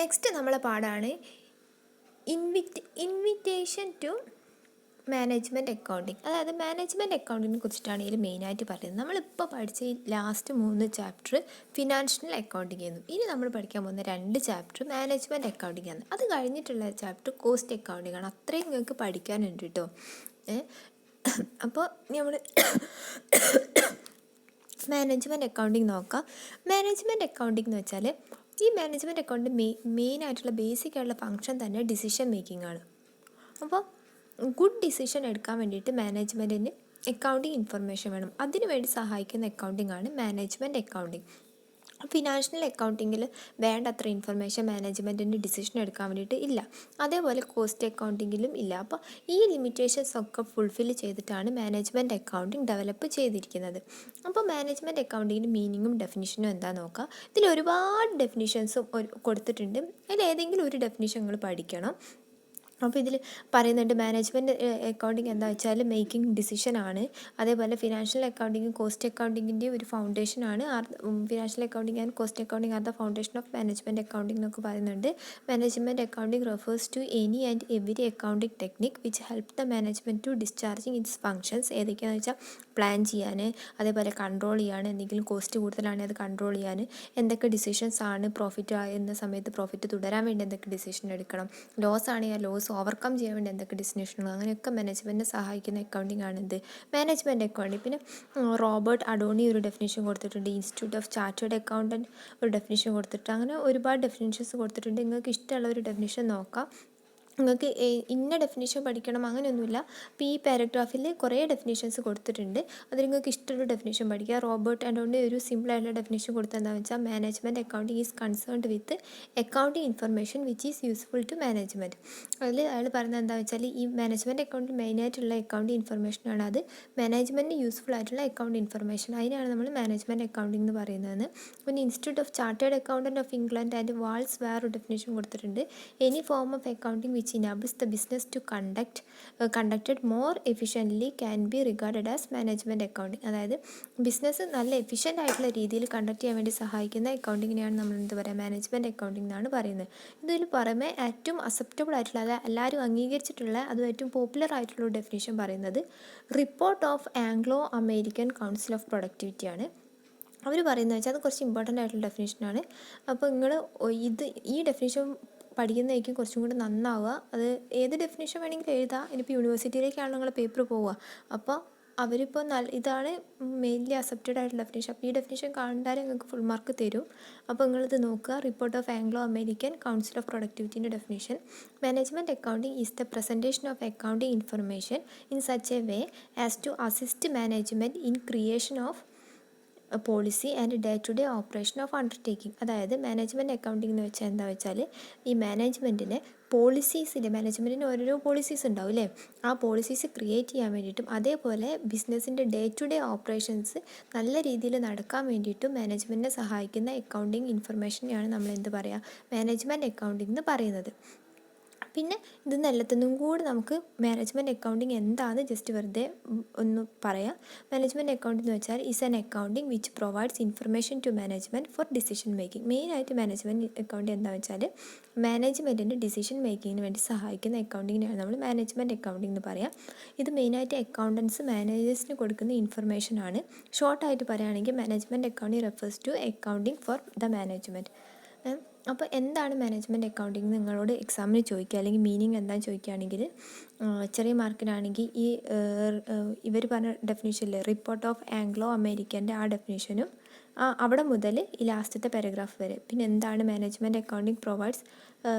Next നമ്മളെ പാടാണ് invitation to management accounting. അതായത് മാനേജ്മെൻറ്റ് അക്കൗണ്ടിങ്ങിനെ കുറിച്ചിട്ടാണ് ഇതിൽ മെയിനായിട്ട് പറയുന്നത്. നമ്മളിപ്പോൾ പഠിച്ച ഈ ലാസ്റ്റ് 3 ചാപ്റ്റർ ഫിനാൻഷ്യൽ അക്കൗണ്ടിങ് ആയിരുന്നു. ഇനി നമ്മൾ പഠിക്കാൻ പോകുന്ന 2 ചാപ്റ്റർ മാനേജ്മെൻറ്റ് അക്കൗണ്ടിങ് ആണ്. അത് കഴിഞ്ഞിട്ടുള്ള ചാപ്റ്റർ കോസ്റ്റ് അക്കൗണ്ടിങ് ആണ്. അത്രയും നിങ്ങൾക്ക് പഠിക്കാനുണ്ട് കേട്ടോ. അപ്പോൾ നമ്മൾ മാനേജ്മെൻറ്റ് അക്കൗണ്ടിങ് നോക്കാം. മാനേജ്മെൻറ്റ് അക്കൗണ്ടിങ് എന്ന് വെച്ചാൽ ഈ മാനേജ്മെൻറ്റ് അക്കൗണ്ടിങ് മെയിനായിട്ടുള്ള ബേസിക് ആയിട്ടുള്ള ഫങ്ഷൻ തന്നെ ഡിസിഷൻ മേക്കിംഗ് ആണ്. അപ്പോൾ ഗുഡ് ഡിസിഷൻ എടുക്കാൻ വേണ്ടിയിട്ട് മാനേജ്മെൻറ്റിന് അക്കൗണ്ടിങ് ഇൻഫർമേഷൻ വേണം. അതിനു വേണ്ടി സഹായിക്കുന്ന അക്കൗണ്ടിങ് ആണ് മാനേജ്മെൻറ്റ് അക്കൗണ്ടിങ്. ഫിനാൻഷ്യൽ അക്കൗണ്ടിങ്ങിൽ വേണ്ടത്ര ഇൻഫർമേഷൻ മാനേജ്മെൻറ്റിൻ്റെ ഡിസിഷൻ എടുക്കാൻ വേണ്ടിയിട്ട് ഇല്ല. അതേപോലെ കോസ്റ്റ് അക്കൗണ്ടിങ്ങിലും ഇല്ല. അപ്പോൾ ഈ ലിമിറ്റേഷൻസ് ഒക്കെ ഫുൾഫിൽ ചെയ്തിട്ടാണ് മാനേജ്മെൻറ്റ് അക്കൗണ്ടിങ് ഡെവലപ്പ് ചെയ്തിരിക്കുന്നത്. അപ്പോൾ മാനേജ്മെൻറ്റ് അക്കൗണ്ടിങ്ങിൻ്റെ മീനിങ്ങും ഡെഫിനിഷനും എന്താ നോക്കാം. ഇതിൽ ഒരുപാട് ഡെഫിനിഷൻസും കൊടുത്തിട്ടുണ്ട്. അതിൽ ഏതെങ്കിലും ഒരു ഡെഫിനിഷൻ നിങ്ങൾ പഠിക്കണം. അപ്പോൾ ഇതിൽ പറയുന്നുണ്ട് മാനേജ്മെൻറ്റ് അക്കൗണ്ടിങ് എന്താ വെച്ചാൽ മേക്കിംഗ് ഡിസിഷനാണ്. അതേപോലെ ഫിനാൻഷ്യൽ അക്കൗണ്ടിങ് കോസ്റ്റ് അക്കൗണ്ടിങ്ങിൻ്റെ ഒരു ഫൗണ്ടേഷനാണ്. Financial accounting and cost accounting are the foundation of management accounting എന്നൊക്കെ പറയുന്നുണ്ട്. Management accounting refers to any and every accounting technique which help the management to discharging its functions. ഏതൊക്കെയാണെന്ന് വെച്ചാൽ plan ചെയ്യാൻ, അതേപോലെ control ചെയ്യാൻ, എന്തെങ്കിലും കോസ്റ്റ് കൂടുതലാണെങ്കിൽ അത് കൺട്രോൾ ചെയ്യാൻ, എന്തൊക്കെ ഡിസിഷൻസ് ആണ് പ്രോഫിറ്റ് ആകുന്ന സമയത്ത് പ്രോഫിറ്റ് തുടരാൻ വേണ്ടി എന്തൊക്കെ ഡിസിഷൻ എടുക്കണം, ലോസ് ആണെങ്കിൽ ആ ലോസ് ഓവർകം ചെയ്യാൻ വേണ്ടി എന്തൊക്കെ ഡെസ്റ്റിനേഷനുകൾ, അങ്ങനെയൊക്കെ മാനേജ്മെൻറ്റിനെ സഹായിക്കുന്ന അക്കൗണ്ടിങ് ആണിത് മാനേജ്മെൻറ്റ് അക്കൗണ്ടിങ്. പിന്നെ റോബർട്ട് അഡോണി ഒരു ഡെഫിനേഷൻ കൊടുത്തിട്ടുണ്ട്. ഇൻസ്റ്റിറ്റ്യൂട്ട് ഓഫ് ചാർട്ടേഡ് അക്കൗണ്ടൻറ്റ് ഒരു ഡെഫിനേഷൻ കൊടുത്തിട്ട് അങ്ങനെ ഒരുപാട് ഡെഫിനേഷൻസ് കൊടുത്തിട്ടുണ്ട്. നിങ്ങൾക്ക് ഇഷ്ടമുള്ള ഒരു ഡെഫിനേഷൻ നോക്കാം. നിങ്ങൾക്ക് ഇന്ന ഡെഫിനേഷൻ പഠിക്കണം അങ്ങനെയൊന്നുമില്ല. അപ്പോൾ ഈ പാരഗ്രാഫിൽ കുറേ ഡെഫിനേഷൻസ് കൊടുത്തിട്ടുണ്ട്. അതിൽ നിങ്ങൾക്ക് ഇഷ്ടമുള്ള ഡെഫിനേഷൻ പഠിക്കുക. റോബർട്ട് അഡോണി ഒരു സിമ്പിളായിട്ടുള്ള ഡെഫിനേഷൻ കൊടുത്തത് എന്താണെന്ന് വെച്ചാൽ management accounting is concerned with accounting information which is useful to management. അതിൽ അയാൾ പറയുന്നത് എന്താണെന്ന് വെച്ചാൽ ഈ മാനേജ്മെൻറ്റ് അക്കൗണ്ടിൽ മെയിനായിട്ടുള്ള അക്കൗണ്ടിങ് ഇൻഫർമേഷനാണ്. അത് മാനേജ്മെൻറ്റിന് യൂസ്ഫുൾ ആയിട്ടുള്ള അക്കൗണ്ട് ഇൻഫർമേഷൻ, അതിനാണ് നമ്മൾ മാനേജ്മെൻറ്റ് അക്കൗണ്ടിങ് എന്ന് പറയുന്നത്. പിന്നെ Institute of Chartered Accountant of England and Wales വേറൊരു ഡെഫിനേഷൻ കൊടുത്തിട്ടുണ്ട്. Any form of accounting which enables the business to conducted more efficiently can be regarded as management accounting. അതായത് business നല്ല efficient ആയിട്ടുള്ള രീതിയിൽ conduct ചെയ്യാൻ വേണ്ടി സഹായിക്കുന്ന അക്കൗണ്ടിങ്ങിനെയാണ് നമ്മൾ എന്ത് പറയുക മാനേജ്മെൻറ്റ് അക്കൗണ്ടിങ് എന്നാണ് പറയുന്നത്. ഇതിൽ പുറമെ ഏറ്റവും അക്സെപ്റ്റബിൾ ആയിട്ടുള്ള, അതായത് എല്ലാവരും അംഗീകരിച്ചിട്ടുള്ള, അതും ഏറ്റവും പോപ്പുലർ ആയിട്ടുള്ള ഒരു ഡെഫിനേഷൻ പറയുന്നത് report of Anglo American council of പ്രൊഡക്ടിവിറ്റിയാണ്. അവർ പറയുന്നത് വെച്ചാൽ അത് കുറച്ച് ഇമ്പോർട്ടൻ്റ് ആയിട്ടുള്ള ഡെഫിനേഷനാണ്. അപ്പോൾ നിങ്ങൾ ഈ ഡെഫിനേഷൻ പഠിക്കുന്നതായിരിക്കും കുറച്ചും കൂടി നന്നാവുക. അത് ഏത് ഡെഫിനേഷൻ വേണമെങ്കിലും എഴുതാം. ഇനിയിപ്പോൾ യൂണിവേഴ്സിറ്റിയിലേക്കാണ് നിങ്ങൾ പേപ്പർ പോവുക. അപ്പോൾ അവരിപ്പോൾ ഇതാണ് മെയിൻലി അക്സെപ്റ്റഡ് ആയിട്ടുള്ള ഡെഫിനേഷൻ. അപ്പോൾ ഈ ഡെഫിനേഷൻ കണ്ടാലേ നിങ്ങൾക്ക് ഫുൾ മാർക്ക് തരും. അപ്പോൾ നിങ്ങളിത് നോക്കുക. Report of Anglo American council of പ്രൊഡക്ടിവിറ്റിൻ്റെ definition. Management accounting is the presentation of accounting information in such a way as to assist management in creation of policy and day to day operation of undertaking. അതായത് management accounting എന്ന് വെച്ചാൽ എന്താ വെച്ചാൽ ഈ മാനേജ്മെൻറ്റിനെ മാനേജ്മെൻറ്റിന് ഓരോരോ policies ഉണ്ടാവും അല്ലേ, ആ പോളിസീസ് ക്രിയേറ്റ് ചെയ്യാൻ വേണ്ടിയിട്ടും അതേപോലെ ബിസിനസ്സിൻ്റെ ഡേ ടു ഡേ ഓപ്പറേഷൻസ് നല്ല രീതിയിൽ നടക്കാൻ വേണ്ടിയിട്ടും മാനേജ്മെൻറ്റിനെ സഹായിക്കുന്ന അക്കൗണ്ടിങ് ഇൻഫർമേഷനെയാണ് നമ്മൾ എന്ത് പറയുക മാനേജ്മെൻറ്റ് അക്കൗണ്ടിങ് എന്ന് പറയുന്നത്. പിന്നെ ഇതെല്ലാത്തിനും കൂടി നമുക്ക് മാനേജ്മെൻറ്റ് അക്കൗണ്ടിങ് എന്താണെന്ന് ജസ്റ്റ് വെറുതെ ഒന്ന് പറയാം. മാനേജ്മെൻറ്റ് അക്കൗണ്ടിങ് എന്ന് വെച്ചാൽ is an accounting which provides information to management for decision making. മെയിനായിട്ട് മാനേജ്മെൻറ്റ് അക്കൗണ്ടിങ് എന്താണെന്ന് വെച്ചാൽ മാനേജ്മെൻറ്റിൻ്റെ ഡിസിഷൻ മേക്കിങ്ങിന് വേണ്ടി സഹായിക്കുന്ന അക്കൗണ്ടിങ്ങിനെയാണ് നമ്മൾ മാനേജ്മെൻറ്റ് അക്കൗണ്ടിങ് എന്ന് പറയാം. ഇത് മെയിനായിട്ട് അക്കൗണ്ടൻസ് മാനേജേഴ്സിന് കൊടുക്കുന്ന ഇൻഫർമേഷനാണ്. ഷോർട്ടായിട്ട് പറയുകയാണെങ്കിൽ management accounting refers to accounting for the management. അപ്പോൾ എന്താണ് മാനേജ്മെൻറ്റ് അക്കൗണ്ടിങ് നിങ്ങളോട് എക്സാമിന് ചോദിക്കുക, അല്ലെങ്കിൽ മീനിങ് എന്താണെന്ന് ചോദിക്കുകയാണെങ്കിൽ ചെറിയ മാർക്കിനാണെങ്കിൽ ഈ ഇവർ പറഞ്ഞ ഡെഫിനേഷനിൽ റിപ്പോർട്ട് ഓഫ് ആംഗ്ലോ അമേരിക്കൻ്റെ ആ ഡെഫിനേഷനും അവിടെ മുതൽ ഈ ലാസ്റ്റത്തെ പാരഗ്രാഫ് വരെ, പിന്നെ എന്താണ് management accounting provides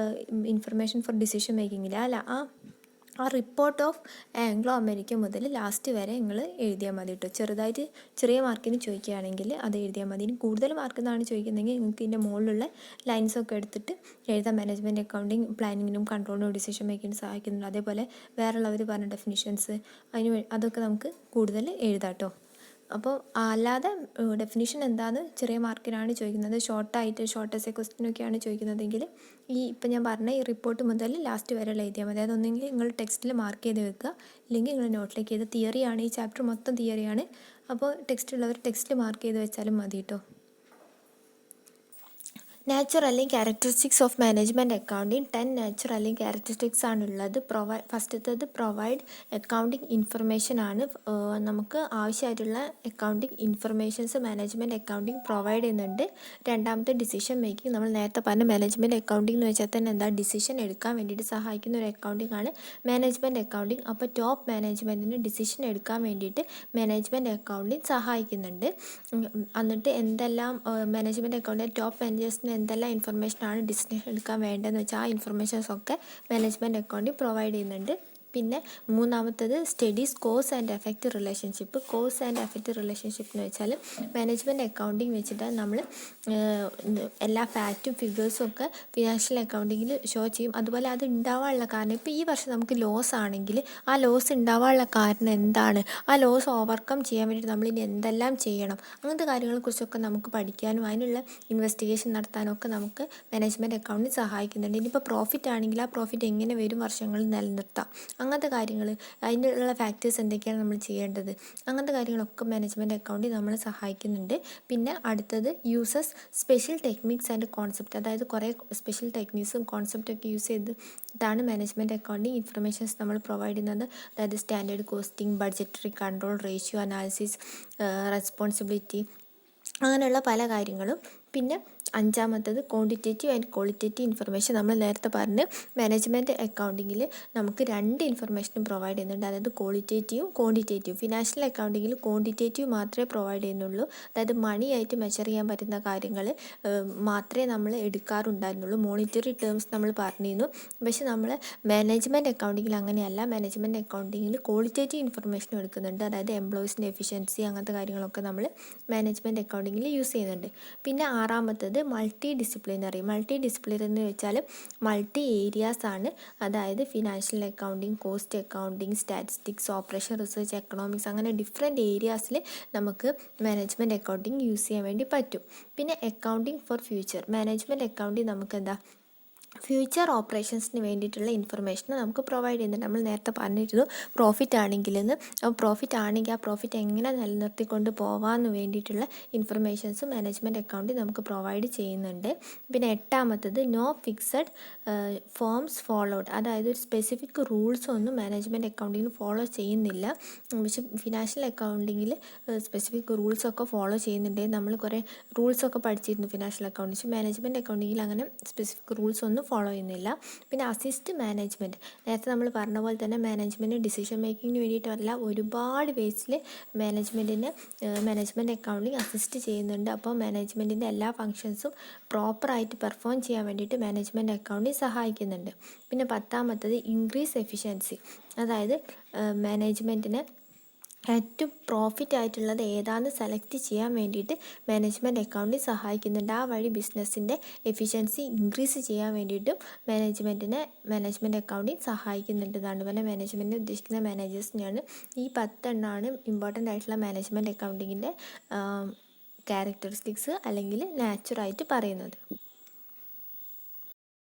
information for decision മേക്കിങ്ങിൽ ആ റിപ്പോർട്ട് ഓഫ് ആംഗ്ലോ അമേരിക്ക മുതൽ ലാസ്റ്റ് വരെ നിങ്ങൾ എഴുതിയാൽ മതി കേട്ടോ. ചെറുതായിട്ട് ചെറിയ മാർക്കിന് ചോദിക്കുകയാണെങ്കിൽ അത് എഴുതിയാൽ മതി. ഇനി കൂടുതൽ മാർക്ക് എന്നാണ് ചോദിക്കുന്നതെങ്കിൽ നിങ്ങൾക്ക് ഇതിൻ്റെ മുകളിലുള്ള ലൈൻസൊക്കെ എടുത്തിട്ട് എഴുതാം. മാനേജ്മെൻറ്റ് അക്കൗണ്ടിങ് പ്ലാനിങ്ങിനും കൺട്രോളിനും ഡിസിഷൻ മേക്കിങ്ങിനും സഹായിക്കുന്നുണ്ട്. അതേപോലെ വേറെയുള്ളവർ പറഞ്ഞ ഡെഫിനിഷൻസ് അതൊക്കെ നമുക്ക് കൂടുതൽ എഴുതാം കേട്ടോ. അപ്പോൾ അല്ലാതെ ഡെഫിനിഷൻ എന്താണെന്ന് ചെറിയ മാർക്കിനാണ് ചോദിക്കുന്നത്. ഷോർട്ട് എസ്സേ ക്വസ്റ്റ്യനൊക്കെയാണ് ചോദിക്കുന്നതെങ്കിൽ ഇപ്പം ഞാൻ പറഞ്ഞ ഈ റിപ്പോർട്ട് മുതൽ ലാസ്റ്റ് വരെ എഴുതിയാൽ മതി. അതൊന്നെങ്കിൽ നിങ്ങൾ ടെക്സ്റ്റിൽ മാർക്ക് ചെയ്ത് വെക്കുക, ഇല്ലെങ്കിൽ നിങ്ങൾ നോട്ടിലേക്ക് ചെയ്ത്. തിയറിയാണ്, ഈ ചാപ്റ്റർ മൊത്തം തിയറിയാണ്. അപ്പോൾ ടെക്സ്റ്റുള്ളവർ ടെക്സ്റ്റിൽ മാർക്ക് ചെയ്ത് വെച്ചാലും മതി കേട്ടോ. നാച്ചുറൽ അല്ലെങ്കിൽ characteristics of management accounting 10 natural അല്ലെങ്കിൽ ക്യാരക്ടറിസ്റ്റിക്സ് ആണുള്ളത്. ഫസ്റ്റത്തേത് പ്രൊവൈഡ് അക്കൗണ്ടിങ് ഇൻഫർമേഷൻ ആണ്. നമുക്ക് ആവശ്യമായിട്ടുള്ള accounting informations management accounting provide ചെയ്യുന്നുണ്ട്. രണ്ടാമത്തെ ഡിസിഷൻ മേക്കിംഗ്. നമ്മൾ നേരത്തെ പറഞ്ഞ മാനേജ്മെൻറ്റ് അക്കൗണ്ടിങ് എന്ന് വെച്ചാൽ തന്നെ എന്താ, ഡിസിഷൻ എടുക്കാൻ വേണ്ടിയിട്ട് സഹായിക്കുന്ന ഒരു അക്കൗണ്ടിങ് ആണ് മാനേജ്മെൻറ്റ് അക്കൗണ്ടിങ്. അപ്പോൾ ടോപ്പ് മാനേജ്മെൻറ്റിന് ഡിസിഷൻ എടുക്കാൻ വേണ്ടിയിട്ട് മാനേജ്മെൻറ്റ് അക്കൗണ്ടിങ് സഹായിക്കുന്നുണ്ട്. എന്നിട്ട് എന്തെല്ലാം മാനേജ്മെൻറ്റ് അക്കൗണ്ടിങ് ടോപ്പ് മാനേജേഴ്സിന് എന്തെല്ലാം ഇൻഫർമേഷനാണ് ഡിസിഷൻ എടുക്കാൻ വേണ്ടതെന്ന് വെച്ചാൽ ആ ഇൻഫർമേഷൻസൊക്കെ മാനേജ്മെൻറ്റ് അക്കൗണ്ടിങ് പ്രൊവൈഡ് ചെയ്യുന്നുണ്ട്. പിന്നെ മൂന്നാമത്തത് studies cause and effect relationship. Cause and effect relationship എന്ന് വെച്ചാൽ മാനേജ്മെൻറ്റ് അക്കൗണ്ടിങ് വെച്ചിട്ട് നമ്മൾ എല്ലാ ഫാക്റ്റും ഫിഗേഴ്സും ഒക്കെ ഫിനാൻഷ്യൽ അക്കൗണ്ടിങ്ങിൽ ഷോ ചെയ്യും. അതുപോലെ അത് ഉണ്ടാവാനുള്ള കാരണം, ഇപ്പോൾ ഈ വർഷം നമുക്ക് ലോസ് ആണെങ്കിൽ ആ ലോസ് ഉണ്ടാവാനുള്ള കാരണം എന്താണ്, ആ ലോസ് ഓവർകം ചെയ്യാൻ വേണ്ടിയിട്ട് നമ്മൾ ഇനി എന്തെല്ലാം ചെയ്യണം, അങ്ങനത്തെ കാര്യങ്ങളെക്കുറിച്ചൊക്കെ നമുക്ക് പഠിക്കാനും അതിനുള്ള ഇൻവെസ്റ്റിഗേഷൻ നടത്താനും ഒക്കെ നമുക്ക് മാനേജ്മെൻറ്റ് അക്കൗണ്ടിങ് സഹായിക്കുന്നുണ്ട്. ഇനിയിപ്പോൾ പ്രോഫിറ്റ് ആണെങ്കിൽ ആ പ്രോഫിറ്റ് എങ്ങനെ വരും വർഷങ്ങളിൽ നിലനിർത്താം, അങ്ങനത്തെ കാര്യങ്ങൾ, അതിനുള്ള ഫാക്ടേഴ്സ് എന്തൊക്കെയാണ് നമ്മൾ ചെയ്യേണ്ടത്, അങ്ങനത്തെ കാര്യങ്ങളൊക്കെ മാനേജ്മെൻറ്റ് അക്കൗണ്ടിങ് നമ്മളെ സഹായിക്കുന്നുണ്ട്. പിന്നെ അടുത്തത് uses special techniques and concept. അതായത് കുറേ സ്പെഷ്യൽ ടെക്നിക്സും കോൺസെപ്റ്റൊക്കെ യൂസ് ചെയ്തിട്ടാണ് മാനേജ്മെൻറ്റ് അക്കൗണ്ടിങ് ഇൻഫർമേഷൻസ് നമ്മൾ പ്രൊവൈഡ് ചെയ്യുന്നത്. അതായത് standard costing, budgetary control, ratio analysis, responsibility, അങ്ങനെയുള്ള പല കാര്യങ്ങളും. പിന്നെ അഞ്ചാമത്തത് ക്വാണ്ടിറ്റേറ്റീവ് ആൻഡ് ക്വാളിറ്റേറ്റീവ് ഇൻഫർമേഷൻ. നമ്മൾ നേരത്തെ പറഞ്ഞ് മാനേജ്മെൻറ്റ് അക്കൗണ്ടിങ്ങിൽ നമുക്ക് രണ്ട് ഇൻഫർമേഷനും പ്രൊവൈഡ് ചെയ്യുന്നുണ്ട്. അതായത് ക്വാളിറ്റേറ്റീവും ക്വാണ്ടിറ്റേറ്റീവ്. ഫിനാൻഷ്യൽ അക്കൗണ്ടിങ്ങിൽ ക്വാണ്ടിറ്റേറ്റീവ് മാത്രമേ പ്രൊവൈഡ് ചെയ്യുന്നുള്ളൂ. അതായത് മണി ആയിട്ട് മെഷർ ചെയ്യാൻ പറ്റുന്ന കാര്യങ്ങൾ മാത്രമേ നമ്മൾ എടുക്കാറുണ്ടായിരുന്നുള്ളൂ. മോണിറ്ററി ടേംസ് നമ്മൾ പറഞ്ഞിരുന്നു. പക്ഷേ നമ്മൾ മാനേജ്മെൻറ്റ് അക്കൗണ്ടിങ്ങിൽ അങ്ങനെയല്ല. മാനേജ്മെൻറ്റ് അക്കൗണ്ടിങ്ങിൽ ക്വാളിറ്റേറ്റീവ് ഇൻഫർമേഷനും എടുക്കുന്നുണ്ട്. അതായത് എംപ്ലോയീസിൻ്റെ എഫിഷ്യൻസി, അങ്ങനത്തെ കാര്യങ്ങളൊക്കെ നമ്മൾ മാനേജ്മെൻറ്റ് അക്കൗണ്ടിങ്ങിൽ യൂസ് ചെയ്യുന്നുണ്ട്. പിന്നെ ആറാമത്തത് മൾട്ടി ഡിസിപ്ലിനറി എന്ന് വെച്ചാൽ മൾട്ടി ഏരിയാസ് ആണ്. അതായത് financial accounting, cost accounting, statistics, operation research, economics, അങ്ങനെ ഡിഫറെൻറ്റ് ഏരിയാസിൽ നമുക്ക് മാനേജ്മെൻറ്റ് അക്കൗണ്ടിങ് യൂസ് ചെയ്യാൻ വേണ്ടി പറ്റും. പിന്നെ accounting for future. Management accounting നമുക്ക് എന്താ, ഫ്യൂച്ചർ ഓപ്പറേഷൻസിന് വേണ്ടിയിട്ടുള്ള ഇൻഫർമേഷൻ നമുക്ക് പ്രൊവൈഡ് ചെയ്യുന്നുണ്ട്. നമ്മൾ നേരത്തെ പറഞ്ഞിരുന്നു പ്രോഫിറ്റ് ആണെങ്കിലെന്ന്. പ്രോഫിറ്റ് ആണെങ്കിൽ ആ പ്രോഫിറ്റ് എങ്ങനെ നിലനിർത്തിക്കൊണ്ട് പോകാമെന്ന് വേണ്ടിയിട്ടുള്ള ഇൻഫർമേഷൻസ് മാനേജ്മെൻറ്റ് അക്കൗണ്ടിൽ നമുക്ക് പ്രൊവൈഡ് ചെയ്യുന്നുണ്ട്. പിന്നെ എട്ടാമത്തത് നോ ഫിക്സഡ് ഫോംസ് ഫോളോഡ്. അതായത് ഒരു സ്പെസിഫിക് റൂൾസ് ഒന്നും മാനേജ്മെൻറ്റ് അക്കൗണ്ടിങ്ങിൽ ഫോളോ ചെയ്യുന്നില്ല. പക്ഷെ ഫിനാൻഷ്യൽ അക്കൗണ്ടിങ്ങിൽ സ്പെസിഫിക് റൂൾസൊക്കെ ഫോളോ ചെയ്യുന്നുണ്ട്. നമ്മൾ കുറേ റൂൾസൊക്കെ പഠിച്ചിരുന്നു ഫിനാൻഷ്യൽ അക്കൗണ്ടിങ്. പക്ഷേ മാനേജ്മെൻറ്റ് അക്കൗണ്ടിങ്ങിൽ അങ്ങനെ സ്പെസിഫിക് റൂൾസ് ഒന്നും ഫോളോ ചെയ്യുന്നില്ല. പിന്നെ അസിസ്റ്റ് മാനേജ്മെൻറ്റ്. നേരത്തെ നമ്മൾ പറഞ്ഞ പോലെ തന്നെ മാനേജ്മെൻറ്റ് ഡിസിഷൻ മേക്കിങ്ങിന് വേണ്ടിയിട്ടല്ല, ഒരുപാട് വേസിൽ മാനേജ്മെൻറ്റ് അക്കൗണ്ടിങ് അസിസ്റ്റ് ചെയ്യുന്നുണ്ട്. അപ്പോൾ മാനേജ്മെൻറ്റിൻ്റെ എല്ലാ ഫങ്ഷൻസും പ്രോപ്പറായിട്ട് പെർഫോം ചെയ്യാൻ വേണ്ടിയിട്ട് മാനേജ്മെൻറ്റ് അക്കൗണ്ടിങ് സഹായിക്കുന്നുണ്ട്. പിന്നെ പത്താമത്തത് ഇൻക്രീസ് എഫിഷ്യൻസി. അതായത് മാനേജ്മെൻറ്റിന് ഏറ്റവും പ്രോഫിറ്റ് ആയിട്ടുള്ളത് ഏതാണെന്ന് സെലക്ട് ചെയ്യാൻ വേണ്ടിയിട്ട് മാനേജ്മെൻറ്റ് അക്കൗണ്ടിങ് സഹായിക്കുന്നുണ്ട്. ആ വഴി ബിസിനസ്സിൻ്റെ എഫിഷ്യൻസി ഇൻക്രീസ് ചെയ്യാൻ വേണ്ടിയിട്ടും മാനേജ്മെൻറ്റ് അക്കൗണ്ടിങ് സഹായിക്കുന്നുണ്ട്. എന്നാണ് പറഞ്ഞാൽ മാനേജ്മെൻറ്റ് ഉദ്ദേശിക്കുന്ന മാനേജേഴ്സിനെയാണ്. ഈ 10 ഇമ്പോർട്ടൻ്റ് ആയിട്ടുള്ള മാനേജ്മെൻറ്റ് അക്കൗണ്ടിങ്ങിൻ്റെ ക്യാരക്ടറിസ്റ്റിക്സ് അല്ലെങ്കിൽ നാച്ചുറായിട്ട് പറയുന്നത്.